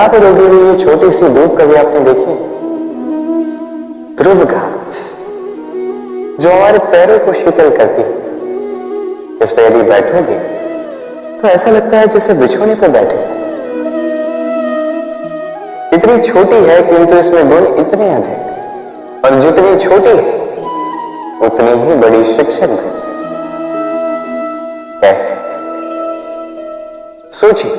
घटा पर उगी हुई ये छोटी सी धूप कभी आपने देखी? ध्रुव घास जो हमारे पैरों को शीतल करती है, इस पर यदि बैठोगे तो ऐसा लगता है जैसे बिछोने पर बैठे। इतनी छोटी है किंतु इसमें गुण इतने अधिक, और जितनी छोटी है उतनी ही बड़ी शिक्षक है। कैसे? सोचिए,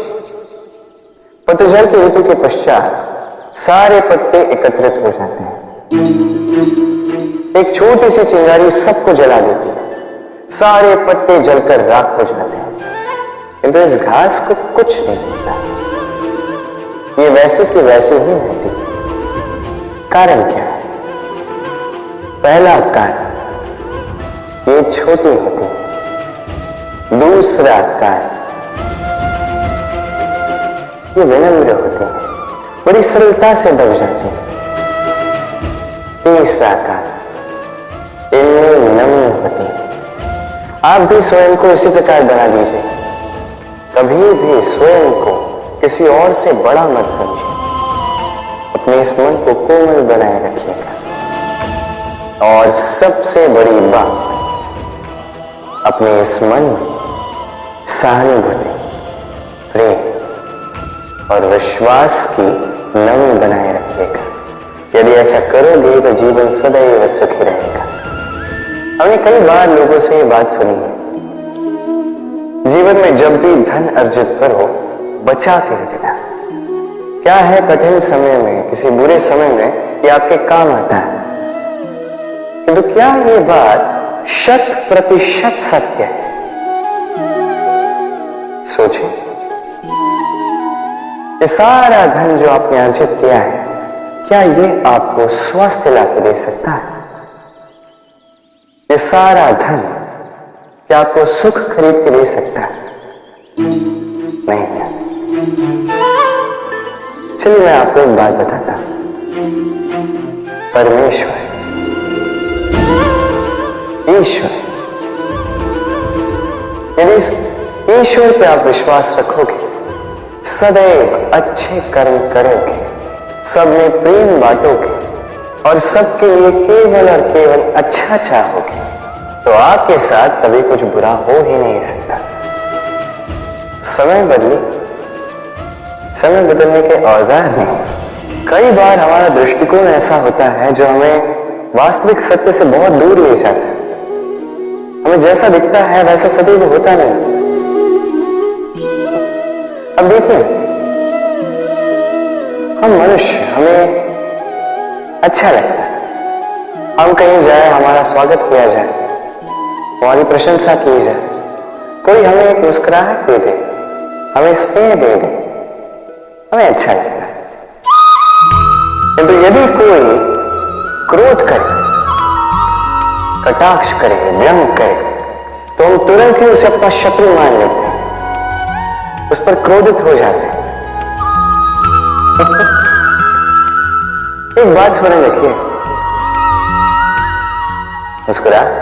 पतझड़ की ऋतु के पश्चात सारे पत्ते एकत्रित हो जाते हैं। एक छोटी सी चिंगारी सबको जला देती है, सारे पत्ते जलकर राख हो जाते हैं, किंतु इस घास को कुछ नहीं होता। ये वैसे की वैसे ही रहती है। कारण क्या है? पहला कारण, ये छोटी होती है। दूसरा कारण, ये विनम्र होती है, बड़ी सरलता से दब जाती है। तीसरा कारण, इनमें नम्र होती है। आप भी स्वयं को इसी प्रकार बना दीजिए। कभी भी स्वयं को किसी और से बड़ा मत समझिए। अपने इस मन को कोमल बनाए रखिएगा। और सबसे बड़ी बात, अपने इस मन में सहानुभूति, प्रेम और विश्वास की नमी बनाए रखिएगा। यदि ऐसा करोगे तो जीवन सदैव सुखी रहेगा। हमने कई बार लोगों से ये बात सुनी है, जीवन में जब भी धन अर्जित करो बचा के रखना। क्या है, कठिन समय में, किसी बुरे समय में ये आपके काम आता है। किंतु क्या ये बात 100% सत्य है? सोचिए, ये सारा धन जो आपने अर्जित किया है, क्या ये आपको स्वास्थ्य लाकर दे सकता है? ये सारा धन क्या आपको सुख खरीद के दे सकता है? नहीं। चलिए मैं आपको एक बात बताता हूं। परमेश्वर, ईश्वर, यदि इस ईश्वर पे आप विश्वास रखोगे, सदैव अच्छे कर्म करोगे, सब में प्रेम बांटोगे और सबके लिए केवल और केवल अच्छा चाहोगे, तो आपके साथ कभी कुछ बुरा हो ही नहीं सकता। समय बदले, समय बदलने के औजार नहीं। कई बार हमारा दृष्टिकोण ऐसा होता है जो हमें वास्तविक सत्य से बहुत दूर ले जाता है। हमें जैसा दिखता है वैसा सदैव होता नहीं। अब देखिए, हम मनुष्य, हमें अच्छा लगता है हम कहीं जाए, हमारा स्वागत किया जाए, हमारी प्रशंसा की जाए, कोई हमें एक मुस्कुराहट दे दे, हमें स्नेह दे दे, हमें अच्छा लगता है। किंतु यदि कोई क्रोध करे, कटाक्ष करे, व्यंग करे, तो हम तुरंत ही उसे अपना शत्रु मान लेते हैं, उस पर क्रोधित हो जाते हैं। एक बात समझ रखिए, मुस्कुराहट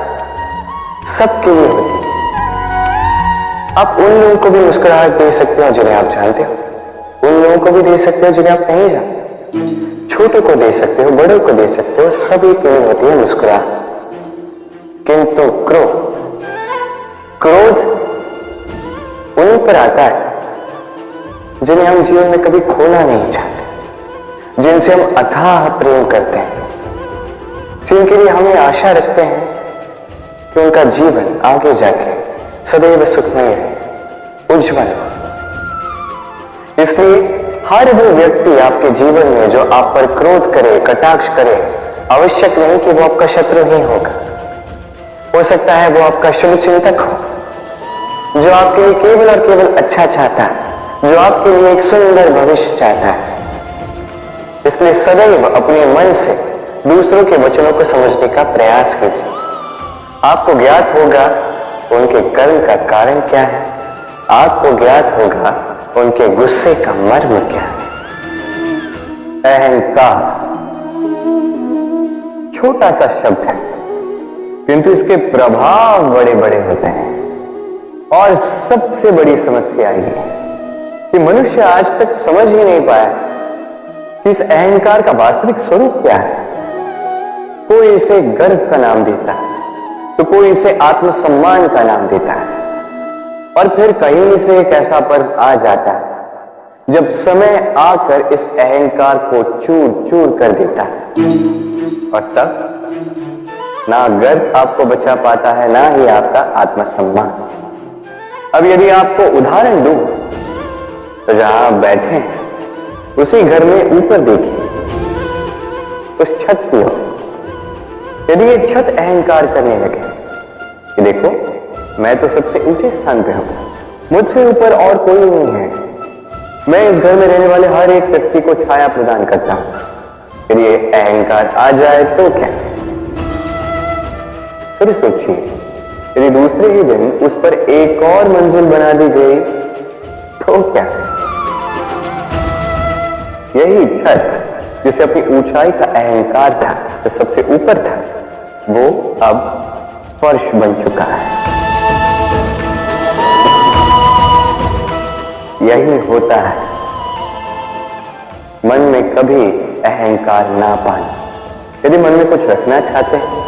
सबके लिए होती है। आप उन लोगों को भी मुस्कुराहट दे सकते हो जिन्हें आप जानते हो, उन लोगों को भी दे सकते हो जिन्हें आप नहीं जानते, छोटों को दे सकते हो, बड़ों को दे सकते हो, सभी के लिए होती है मुस्कुराहट। किंतु क्रोध उन्हीं पर आता है जिन्हें हम जीवन में कभी खोना नहीं चाहते, जिनसे हम अथाह प्रेम करते हैं, जिनके लिए हमें आशा रखते हैं कि उनका जीवन आगे जाके सदैव सुखमय रहे, उज्जवल हो। इसलिए हर वो व्यक्ति आपके जीवन में जो आप पर क्रोध करे, कटाक्ष करे, आवश्यक नहीं कि वो आपका शत्रु ही होगा। हो सकता है वो आपका शुभ चिंतक हो, जो आपके लिए केवल और केवल अच्छा चाहता है, जो आपके लिए एक सुंदर भविष्य चाहता है। इसलिए सदैव अपने मन से दूसरों के वचनों को समझने का प्रयास कीजिए। आपको ज्ञात होगा उनके कर्म का कारण क्या है, आपको ज्ञात होगा उनके गुस्से का मर्म क्या है। अहंकार छोटा सा शब्द है, किंतु इसके प्रभाव बड़े बड़े होते हैं। और सबसे बड़ी समस्या ये है कि मनुष्य आज तक समझ ही नहीं पाया इस अहंकार का वास्तविक स्वरूप क्या है। कोई इसे गर्व का नाम देता है, तो कोई इसे आत्मसम्मान का नाम देता है, और फिर कहीं से एक ऐसा पल आ जाता है जब समय आकर इस अहंकार को चूर चूर कर देता है, और तब ना गर्व आपको बचा पाता है, ना ही आपका आत्मसम्मान। अब यदि आपको उदाहरण दूं, तो जहां आप बैठे हैं उसी घर में ऊपर देखिए, उस छत की ओर। यदि ये छत अहंकार करने लगे कि देखो मैं तो सबसे ऊंचे स्थान पे हूं, मुझसे ऊपर और कोई नहीं है, मैं इस घर में रहने वाले हर एक व्यक्ति को छाया प्रदान करता हूं, फिर ये अहंकार आ जाए तो क्या। फिर सोचिए, यदि दूसरे ही दिन उस पर एक और मंजिल बना दी गई तो क्या। यही छत जिसे अपनी ऊंचाई का अहंकार था, जो सबसे ऊपर था, वो अब फर्श बन चुका है। यही होता है मन में कभी अहंकार ना पाना। यदि मन में कुछ रखना चाहते हैं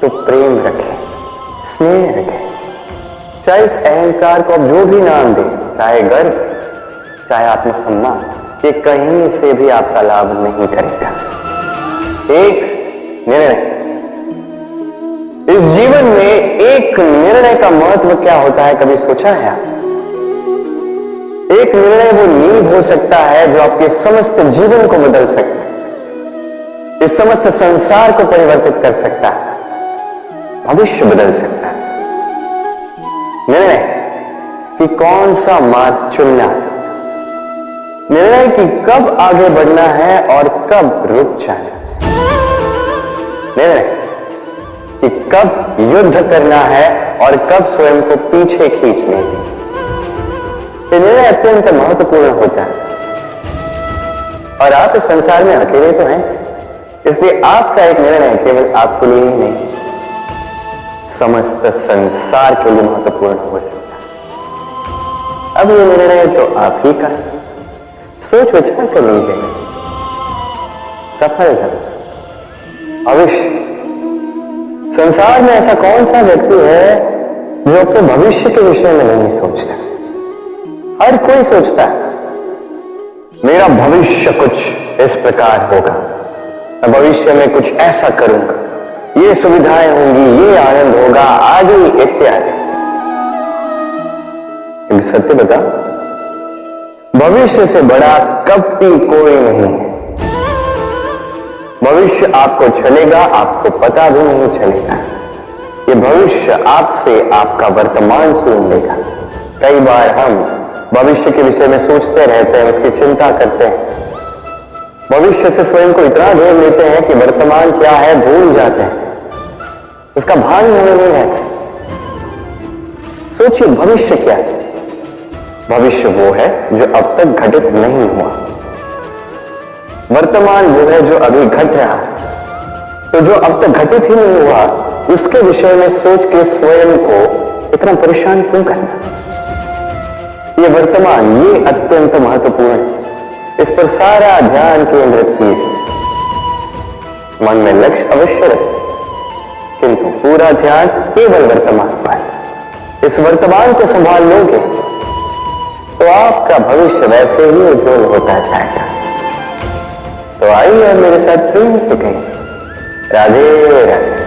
तो प्रेम रखें, स्नेह रखें। चाहे इस अहंकार को आप जो भी नाम दें, चाहे गर्व, चाहे आत्मसम्मान, ये कहीं से भी आपका लाभ नहीं करेगा। एक निर्णय, इस जीवन में एक निर्णय का महत्व क्या होता है, कभी सोचा है आप? एक निर्णय वो नींव हो सकता है जो आपके समस्त जीवन को बदल सकता है, इस समस्त संसार को परिवर्तित कर सकता है, भविष्य बदल सकता है। निर्णय कि कौन सा मार्ग चुनना है, निर्णय कि कब आगे बढ़ना है और कब रुक जाना है, निर्णय कि कब युद्ध करना है और कब स्वयं को पीछे खींचने की। ये निर्णय अत्यंत महत्वपूर्ण होता है, और आप इस संसार में अकेले तो हैं, इसलिए आपका एक निर्णय केवल आपके लिए ही नहीं, समस्त संसार के लिए महत्वपूर्ण हो सकता है। अब ये निर्णय तो आप ही का, सोच विचार कर लीजिए। सफलता, भविष्य, संसार में ऐसा कौन सा व्यक्ति है जो अपने भविष्य के विषय में नहीं सोचता? हर कोई सोचता है मेरा भविष्य कुछ इस प्रकार होगा, मैं भविष्य में कुछ ऐसा करूंगा, ये सुविधाएं होंगी, ये आनंद होगा, आदि इत्यादि। सत्य बता, भविष्य से बड़ा कभी कोई नहीं है। भविष्य आपको चलेगा, आपको पता भी नहीं चलेगा। ये भविष्य आपसे आपका वर्तमान छीन लेगा। कई बार हम भविष्य के विषय में सोचते रहते हैं, उसकी चिंता करते हैं, भविष्य से स्वयं को इतना घेर लेते हैं कि वर्तमान क्या है भूल जाते हैं, उसका भान हमें नहीं रहता। सोचिए भविष्य क्या है? भविष्य वो है जो अब तक घटित नहीं हुआ, वर्तमान वो है जो अभी घट रहा है। तो जो अब तक घटित ही नहीं हुआ उसके विषय में सोच के स्वयं को इतना परेशान क्यों करना? ये वर्तमान, ये अत्यंत महत्वपूर्ण है, इस पर सारा ध्यान केंद्रित कीजिए। मन में लक्ष्य अवश्य रखें, किंतु पूरा ध्यान केवल वर्तमान पर। इस वर्तमान को संभाल लोगे तो आपका भविष्य वैसे ही उज्जवल होता जाएगा। तो आइए और मेरे साथ प्रेम से कहें, राधे राधे।